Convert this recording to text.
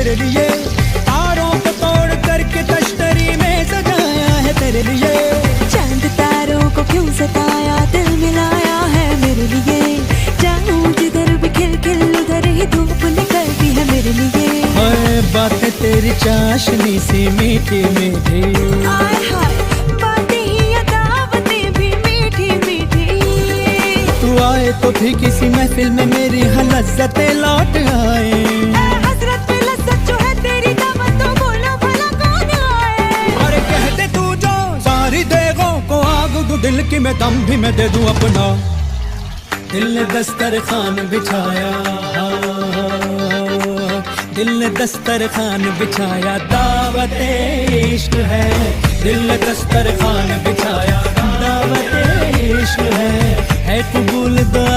तेरे लिए, तारों को तोड़ करके तश्तरी में सजाया है तेरे लिए। चांद तारों को क्यों सताया, दिल मिलाया है मेरे लिए। जाऊं जिधर भी खिल खिल उधर ही धूप निकलती है मेरे लिए। हाय बातें तेरी चाशनी सी मीठी मीठी, हाय हाय बातें ही अदावतें भी मीठी मीठी। तू आए तो भी किसी महफिल में मेरी लज्जतें लौट आए। हसरत पे लज्जत जो है तेरी दावत, तो बोलो भला कौन आए। अरे कहते तू जो सारी देगों को आग दू दिल की, मैं दम भी मैं दे दूं अपना। दिल ने दस्तरखान बिछाया, दिल ने दस्तरखान बिछाया, दावते इश्क है। दिल ने दस्तरखान बिछाया, दावते इश्क है कबूल दुआ।